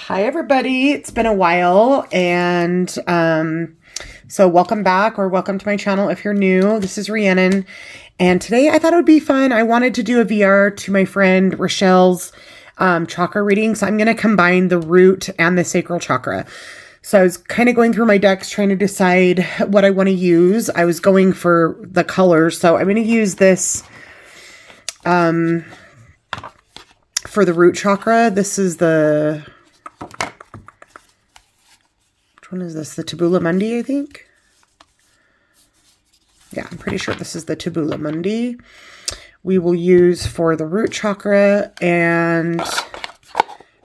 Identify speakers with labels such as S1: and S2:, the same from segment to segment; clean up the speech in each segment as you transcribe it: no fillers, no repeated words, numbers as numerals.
S1: Hi everybody, it's been a while and so welcome back or welcome to my channel if you're new. This is Rhiannon and today I thought it would be fun. I wanted to do a VR to my friend Rachele's chakra reading. So I'm going to combine the root and the sacral chakra. So I was kind of going through my decks trying to decide what I want to use. I was going for the colors. So I'm going to use this for the root chakra. This is the... Which one is this? The Tabula Mundi, I think. Yeah, I'm pretty sure this is the Tabula Mundi. We will use for the root chakra, and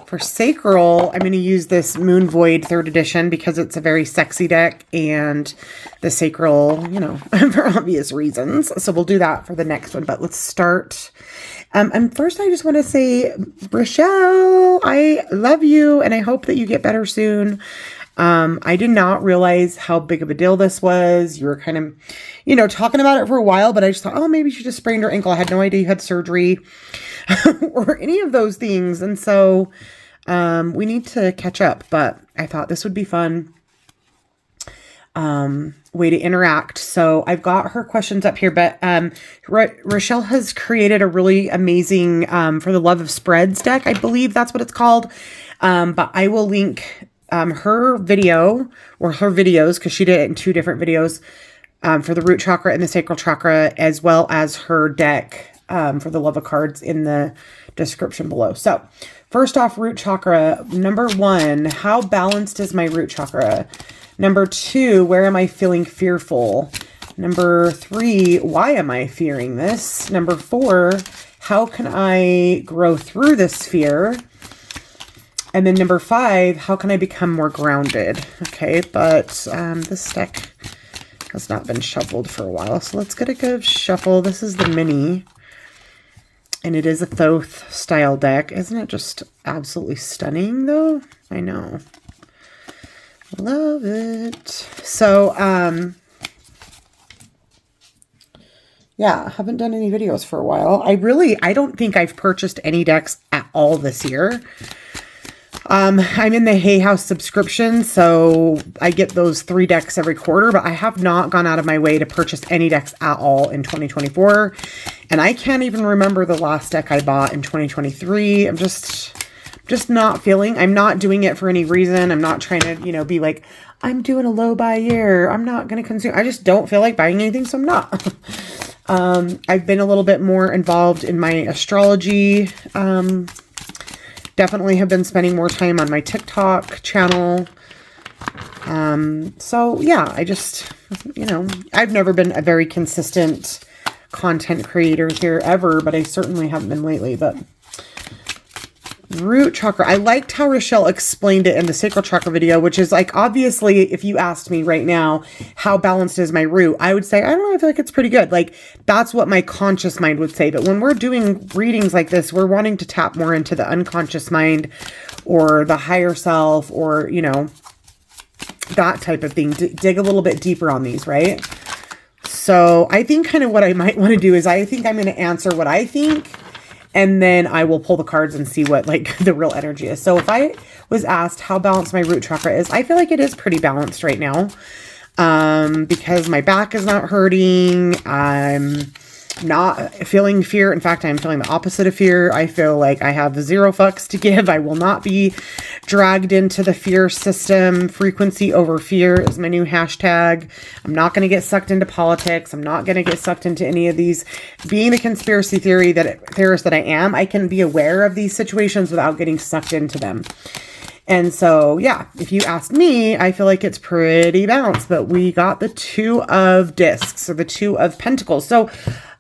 S1: for sacral, I'm going to use this Moon Void 3rd edition because it's a very sexy deck, and the sacral, you know, for obvious reasons. So we'll do that for the next one, but let's start. And first, I just want to say, Rachele, I love you, and I hope that you get better soon. I did not realize how big of a deal this was. You were kind of, you know, talking about it for a while, but I just thought, oh, maybe she just sprained her ankle. I had no idea you had surgery or any of those things. And so, we need to catch up, but I thought this would be fun. Way to interact. So I've got her questions up here, but, Rachele has created a really amazing, for the Love of Spreads deck. I believe that's what it's called. But I will link her video or her videos, because she did it in 2 different videos, for the root chakra and the sacral chakra, as well as her deck for the Love of Cards in the description below. So first off, root chakra, number 1, how balanced is my root chakra? Number 2, where am I feeling fearful? Number 3, why am I fearing this? Number 4, how can I grow through this fear? And then number 5, how can I become more grounded? Okay, but this deck has not been shuffled for a while. So let's get a good shuffle. This is the mini. And it is a Thoth style deck. Isn't it just absolutely stunning though? I know. Love it. So, yeah, I haven't done any videos for a while. I don't think I've purchased any decks at all this year. I'm in the Hay House subscription, so I get those 3 decks every quarter, but I have not gone out of my way to purchase any decks at all in 2024. And I can't even remember the last deck I bought in 2023. I'm just not feeling, I'm not doing it for any reason. I'm not trying to, you know, be like, I'm doing a low buy year. I'm not going to consume. I just don't feel like buying anything, so I'm not. I've been a little bit more involved in my astrology, definitely have been spending more time on my TikTok channel. So yeah, I just, you know, I've never been a very consistent content creator here ever, but I certainly haven't been lately. But root chakra, I liked how Rachele explained it in the sacral chakra video, which is like, obviously, if you asked me right now, how balanced is my root? I would say, I don't know, I feel like it's pretty good. Like, that's what my conscious mind would say. But when we're doing readings like this, we're wanting to tap more into the unconscious mind or the higher self, or, you know, that type of thing. Dig a little bit deeper on these, right? So I think kind of what I might want to do is, I think I'm going to answer what I think, and then I will pull the cards and see what like the real energy is. So if I was asked how balanced my root chakra is, I feel like it is pretty balanced right now. Because my back is not hurting. I'm not feeling fear. In fact, I'm feeling the opposite of fear. I feel like I have 0 fucks to give. I will not be dragged into the fear system. Frequency over fear is my new hashtag. I'm not going to get sucked into politics. I'm not going to get sucked into any of these. Being the conspiracy theorist that I am, I can be aware of these situations without getting sucked into them. And so, yeah, if you ask me, I feel like it's pretty balanced. But we got the 2 of discs, or the 2 of pentacles. So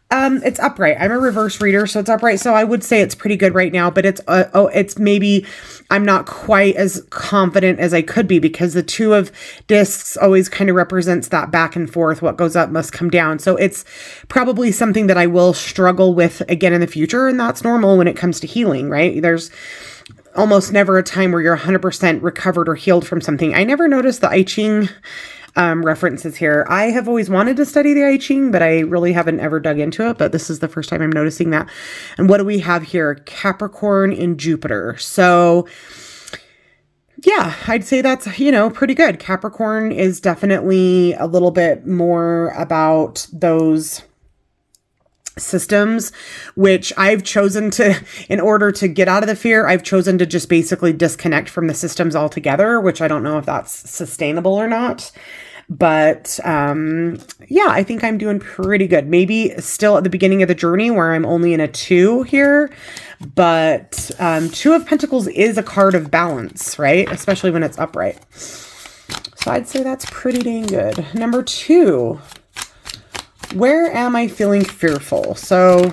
S1: it's upright. I'm a reverse reader, so it's upright. So I would say it's pretty good right now, but it's maybe I'm not quite as confident as I could be, because the 2 of discs always kind of represents that back and forth. What goes up must come down. So it's probably something that I will struggle with again in the future. And that's normal when it comes to healing, right? There's almost never a time where you're 100% recovered or healed from something. I never noticed the I Ching references here. I have always wanted to study the I Ching, but I really haven't ever dug into it. But this is the first time I'm noticing that. And what do we have here? Capricorn in Jupiter. So Yeah, I'd say that's, pretty good. Capricorn is definitely a little bit more about those systems, which I've chosen to, in order to get out of the fear, I've chosen to just basically disconnect from the systems altogether, which I don't know if that's sustainable or not. But yeah, I think I'm doing pretty good. Maybe still at the beginning of the journey where I'm only in a 2 here. But 2 of Pentacles is a card of balance, right? Especially when it's upright. So I'd say that's pretty dang good. Number 2, where am I feeling fearful? So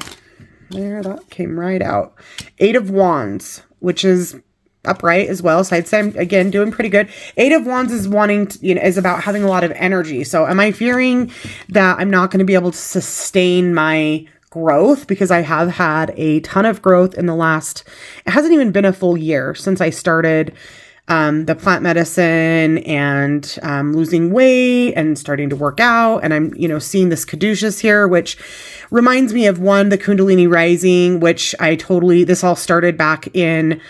S1: there, that came right out. 8 of Wands, which is upright as well. So I'd say I'm, again, doing pretty good. 8 of Wands is wanting to, is about having a lot of energy. So am I fearing that I'm not going to be able to sustain my growth? Because I have had a ton of growth in the last, it hasn't even been a full year since I started the plant medicine and losing weight and starting to work out. And I'm, seeing this caduceus here, which reminds me of the Kundalini rising, which this all started back in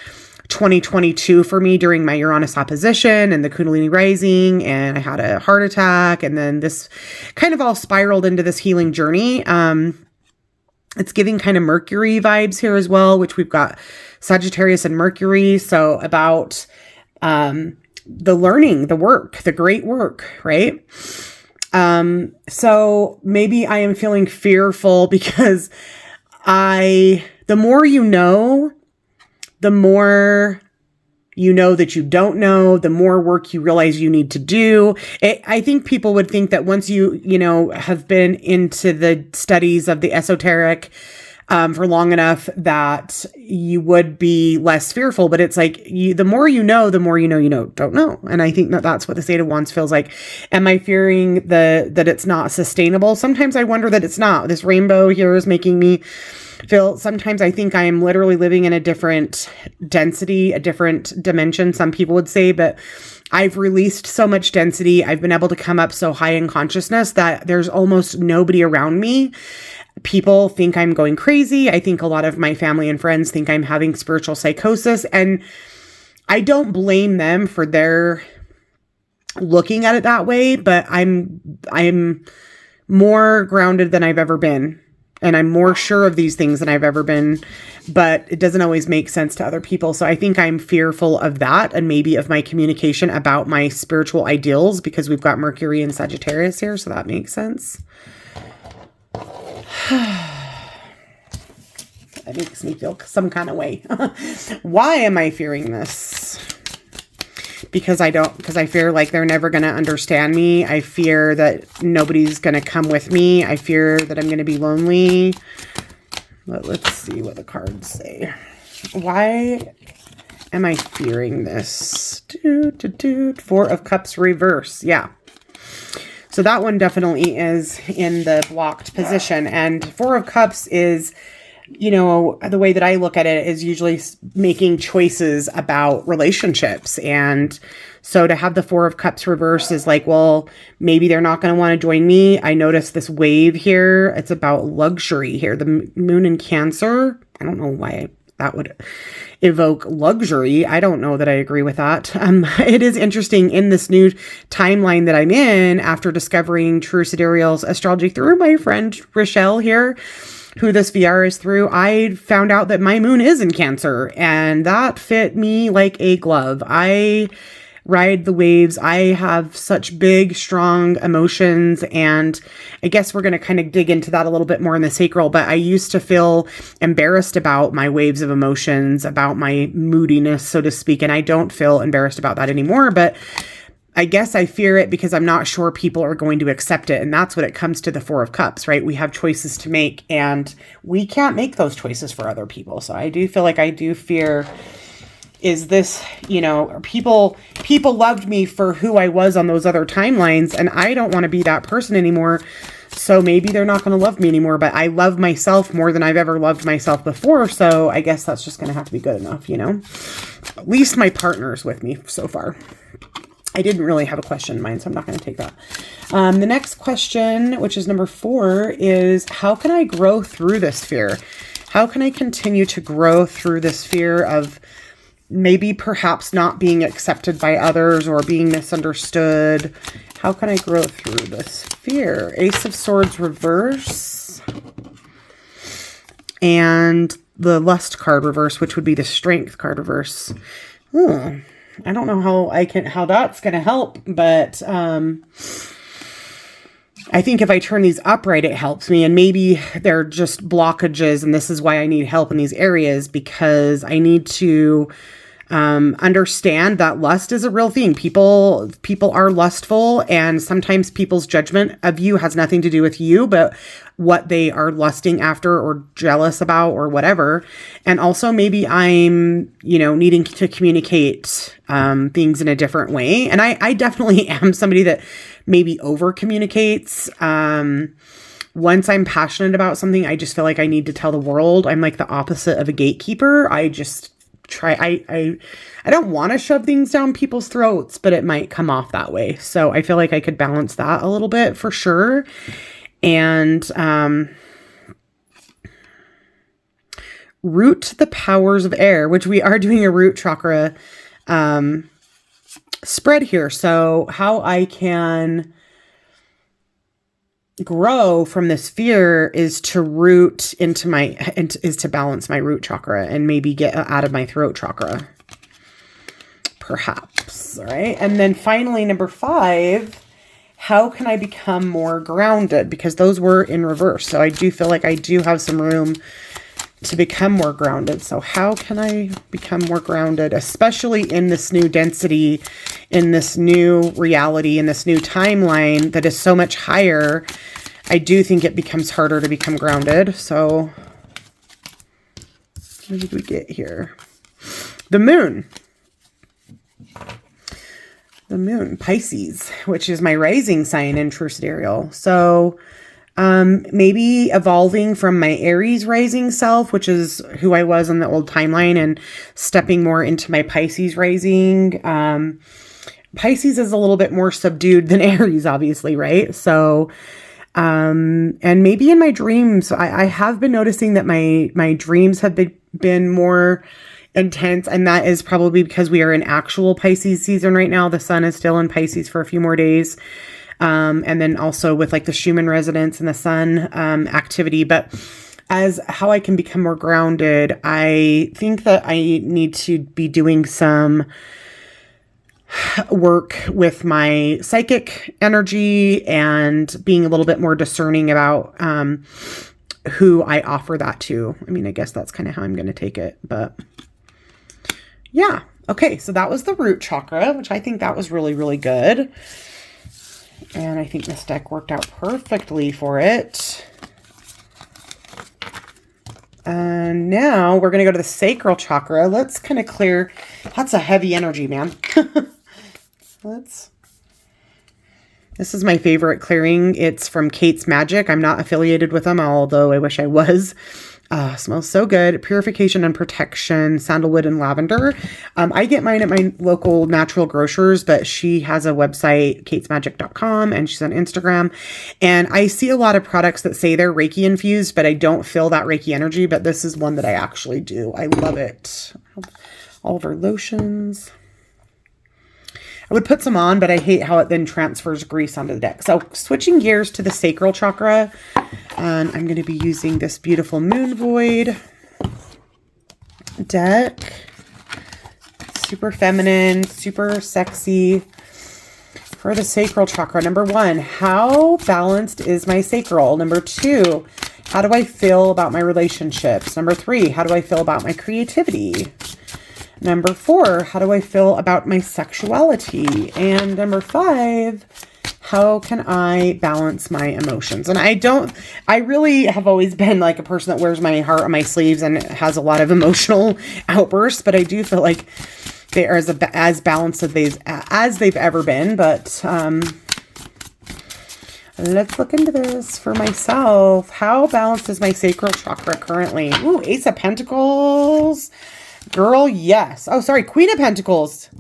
S1: 2022 for me during my Uranus opposition and the Kundalini rising, and I had a heart attack, and then this kind of all spiraled into this healing journey. It's giving kind of Mercury vibes here as well, which we've got Sagittarius and Mercury. So about the learning, the work, the great work, right? So maybe I am feeling fearful because the more you know, the more you know that you don't know, the more work you realize you need to do. I think people would think that once you have been into the studies of the esoteric for long enough that you would be less fearful. But it's like, the more you know, don't know. And I think that that's what the 8 of Wands feels like. Am I fearing that it's not sustainable? Sometimes I wonder that it's not. This rainbow here is making me feel, sometimes I think I am literally living in a different density, a different dimension, some people would say, but I've released so much density. I've been able to come up so high in consciousness that there's almost nobody around me. People think I'm going crazy. I think a lot of my family and friends think I'm having spiritual psychosis, and I don't blame them for their looking at it that way, but I'm more grounded than I've ever been. And I'm more sure of these things than I've ever been, but it doesn't always make sense to other people. So I think I'm fearful of that, and maybe of my communication about my spiritual ideals, because we've got Mercury and Sagittarius here. So that makes sense. That makes me feel some kind of way. Why am I fearing this? Because I fear like they're never going to understand me. I fear that nobody's going to come with me. I fear that I'm going to be lonely. But let's see what the cards say. Why am I fearing this? 4 of Cups reverse. Yeah. So that one definitely is in the blocked position. And 4 of Cups is, the way that I look at it is usually making choices about relationships. And so to have the 4 of Cups reverse is like, well, maybe they're not going to want to join me. I noticed this wave here. It's about luxury here. The moon in Cancer. I don't know why that would evoke luxury. I don't know that I agree with that. It is interesting in this new timeline that I'm in after discovering True Sidereal's astrology through my friend Rachele here, who this VR is through. I found out that my moon is in Cancer, and that fit me like a glove. I ride the waves. I have such big, strong emotions, and I guess we're going to kind of dig into that a little bit more in the sacral, but I used to feel embarrassed about my waves of emotions, about my moodiness, so to speak, and I don't feel embarrassed about that anymore, but I guess I fear it because I'm not sure people are going to accept it. And that's what it comes to the 4 of Cups, right? We have choices to make, and we can't make those choices for other people. So I do feel like I do fear, is this, people loved me for who I was on those other timelines, and I don't want to be that person anymore. So maybe they're not going to love me anymore, but I love myself more than I've ever loved myself before. So I guess that's just going to have to be good enough, At least my partner's with me so far. I didn't really have a question in mind, so I'm not going to take that. The next question, which is number 4, is how can I grow through this fear? How can I continue to grow through this fear of maybe perhaps not being accepted by others or being misunderstood. How can I grow through this fear? Ace of Swords reverse. And the Lust card reverse, which would be the Strength card reverse. I don't know how that's going to help, but I think if I turn these upright, it helps me. And maybe they're just blockages. And this is why I need help in these areas, because I need to understand that lust is a real thing. People are lustful, and sometimes people's judgment of you has nothing to do with you, but what they are lusting after or jealous about or whatever. And also maybe I'm, needing to communicate things in a different way. And I definitely am somebody that maybe over communicates. Once I'm passionate about something, I just feel like I need to tell the world. I'm like the opposite of a gatekeeper. I just I don't want to shove things down people's throats, but it might come off that way. So I feel like I could balance that a little bit for sure. And root the powers of air, which we are doing a root chakra spread here. So how I can grow from this fear is to root is to balance my root chakra and maybe get out of my throat chakra, perhaps. All right. And then finally, number 5, how can I become more grounded? Because those were in reverse. So I do feel like I do have some room to become more grounded. So how can I become more grounded, especially in this new density, in this new reality, in this new timeline that is so much higher? I do think it becomes harder to become grounded. So what did we get here? The moon. The moon, Pisces, which is my rising sign in true sidereal. So maybe evolving from my Aries rising self, which is who I was in the old timeline, and stepping more into my Pisces rising. Pisces is a little bit more subdued than Aries, obviously, right? So, and maybe in my dreams, I have been noticing that my dreams have been more intense, and that is probably because we are in actual Pisces season right now. The sun is still in Pisces for a few more days. And then also with like the Schumann resonance and the sun activity. But as how I can become more grounded, I think that I need to be doing some work with my psychic energy and being a little bit more discerning about who I offer that to. I mean, I guess that's kind of how I'm going to take it, but yeah. Okay. So that was the root chakra, which I think that was really, really good. And I think this deck worked out perfectly for it. And now we're going to go to the sacral chakra. Let's kind of clear. That's a heavy energy, man. This is my favorite clearing. It's from Kate's Magic. I'm not affiliated with them, although I wish I was. Smells so good. Purification and protection, sandalwood and lavender. I get mine at my local natural grocers, but she has a website, katesmagic.com, and she's on Instagram. And I see a lot of products that say they're Reiki infused, but I don't feel that Reiki energy, but this is one that I actually do. I love it. All of her lotions. I would put some on, but I hate how it then transfers grease onto the deck. So switching gears to the sacral chakra, and I'm going to be using this beautiful Moon Void deck. Super feminine, super sexy. For the sacral chakra, number 1, how balanced is my sacral? Number 2, how do I feel about my relationships? Number 3, how do I feel about my creativity? Number 4, how do I feel about my sexuality? And number 5, how can I balance my emotions? And I really have always been like a person that wears my heart on my sleeves and has a lot of emotional outbursts, but I do feel like they are as balanced as they've ever been. But let's look into this for myself. How balanced is my sacral chakra currently? Ooh, Ace of Pentacles. Girl, yes. Oh, sorry. Queen of Pentacles.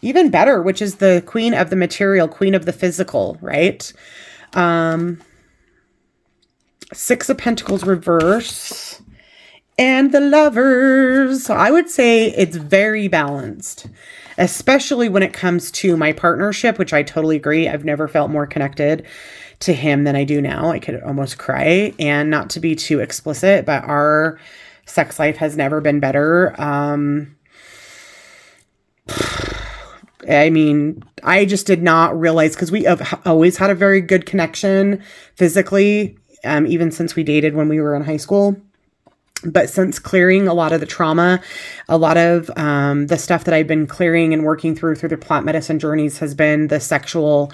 S1: Even better, which is the queen of the material, queen of the physical, right? 6 of Pentacles reverse. And the Lovers. So I would say it's very balanced, especially when it comes to my partnership, which I totally agree. I've never felt more connected to him than I do now. I could almost cry. And not to be too explicit, but our sex life has never been better. I mean, I just did not realize, because we have always had a very good connection physically, even since we dated when we were in high school. But since clearing a lot of the trauma, a lot of the stuff that I've been clearing and working through the plant medicine journeys has been the sexual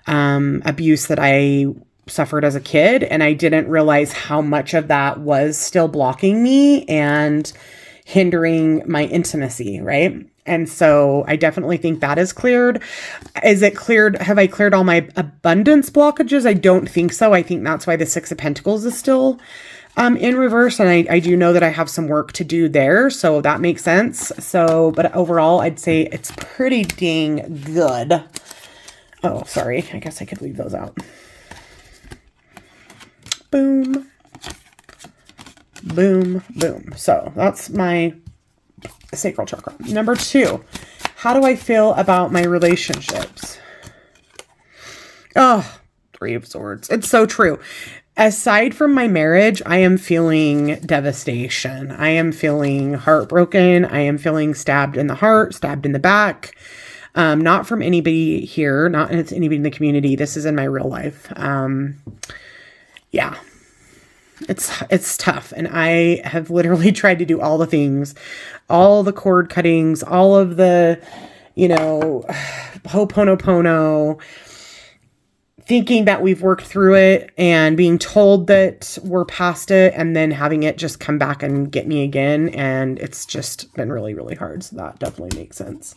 S1: abuse that I suffered as a kid. And I didn't realize how much of that was still blocking me and hindering my intimacy, right? And so I definitely think that is cleared. Is it cleared? Have I cleared all my abundance blockages? I don't think so. I think that's why the Six of Pentacles is still in reverse. And I do know that I have some work to do there. So that makes sense. So, but overall, I'd say it's pretty dang good. Oh, sorry. I guess I could leave those out. Boom. Boom, boom. So that's my sacral chakra. Number 2, how do I feel about my relationships? Oh, 3 of Swords. It's so true. Aside from my marriage, I am feeling devastation. I am feeling heartbroken. I am feeling stabbed in the heart, stabbed in the back. Not from anybody here, not anybody in the community. This is in my real life. Yeah. It's tough. And I have literally tried to do all the things, all the cord cuttings, all of the, ho'oponopono, thinking that we've worked through it and being told that we're past it and then having it just come back and get me again. And it's just been really, really hard. So that definitely makes sense.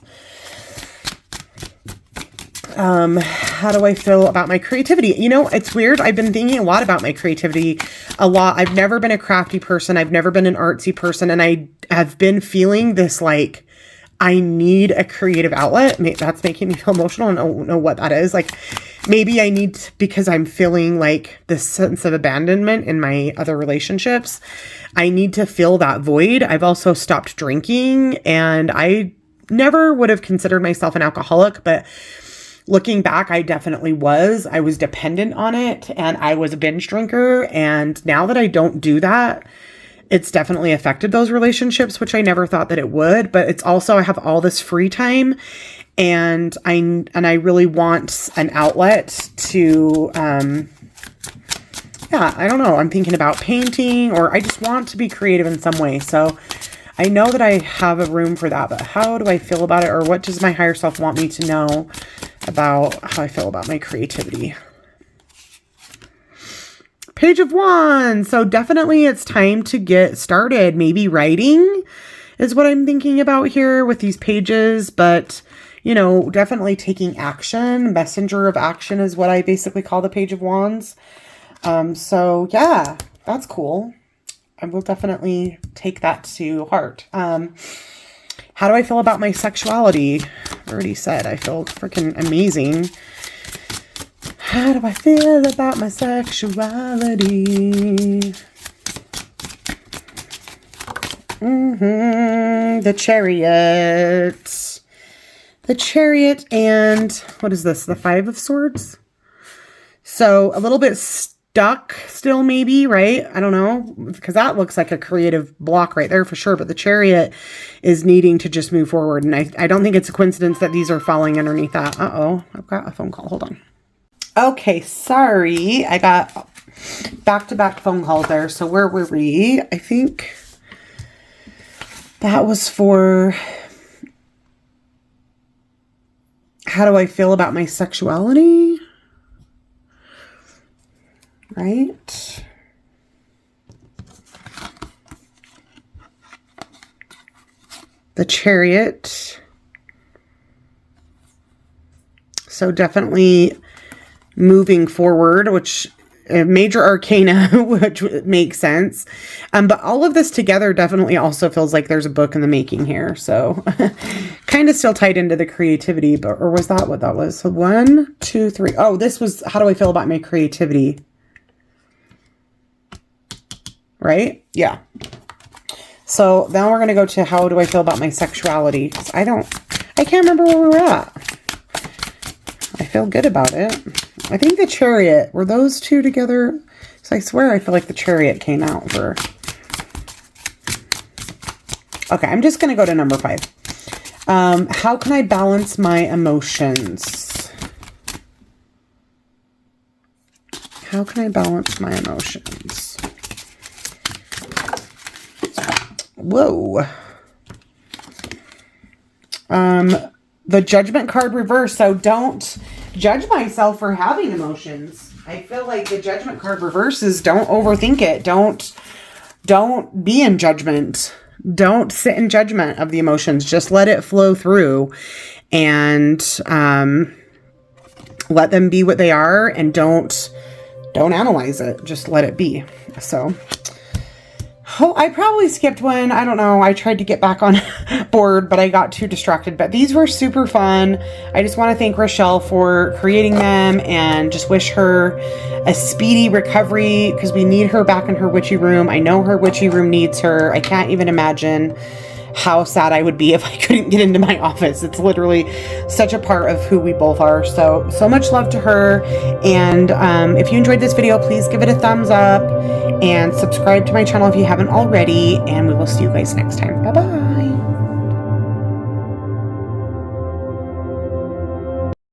S1: How do I feel about my creativity? It's weird. I've been thinking a lot about my creativity a lot. I've never been a crafty person. I've never been an artsy person. And I have been feeling this, like, I need a creative outlet. That's making me feel emotional. I don't know what that is. Like, maybe I need to, because I'm feeling like this sense of abandonment in my other relationships. I need to fill that void. I've also stopped drinking, and I never would have considered myself an alcoholic, but looking back, I definitely was. I was dependent on it, and I was a binge drinker. And now that I don't do that, it's definitely affected those relationships, which I never thought that it would. But it's also, I have all this free time, and I really want an outlet to, I don't know. I'm thinking about painting, or I just want to be creative in some way. So I know that I have a room for that, but how do I feel about it? Or what does my higher self want me to know about how I feel about my creativity? Page of Wands. So definitely it's time to get started. Maybe writing is what I'm thinking about here with these pages, but definitely taking action. Messenger of action is what I basically call the Page of Wands. So yeah, that's cool. I will definitely take that to heart. How do I feel about my sexuality? I already said I feel freaking amazing. How do I feel about my sexuality? The Chariot. The Chariot, and what is this? The Five of Swords? So a little bit stuck still, maybe, right? I don't know, because that looks like a creative block right there for sure. But the Chariot is needing to just move forward. And I don't think it's a coincidence that these are falling underneath that. Uh-oh, I've got a phone call. Hold on. Okay, sorry. I got back-to-back phone calls there. So where were we? I think that was for how do I feel about my sexuality? Right? The Chariot. So definitely moving forward, which major arcana, which makes sense. But all of this together definitely also feels like there's a book in the making here. So kind of still tied into the creativity, but, or was that what that was? So 1, 2, 3. Oh, this was, how do I feel about my creativity? Right? Yeah. So now we're going to go to how do I feel about my sexuality? 'Cause I can't remember where we were at. I feel good about it. I think the Chariot, were those two together? So I swear I feel like the Chariot came out for... Okay, I'm just going to go to number 5. How can I balance my emotions? How can I balance my emotions? Whoa. The Judgment card reversed. So don't judge myself for having emotions. I feel like the Judgment card reverses. Don't overthink it. Don't be in judgment. Don't sit in judgment of the emotions. Just let it flow through and let them be what they are, and don't analyze it. Just let it be. So, I probably skipped one. I don't know. I tried to get back on board, but I got too distracted. But these were super fun. I just want to thank Rachele for creating them and just wish her a speedy recovery, because we need her back in her witchy room. I know her witchy room needs her. I can't even imagine how sad I would be if I couldn't get into my office. It's literally such a part of who we both are. So much love to her. And if you enjoyed this video, please give it a thumbs up and subscribe to my channel if you haven't already. And we will see you guys next time. Bye-bye.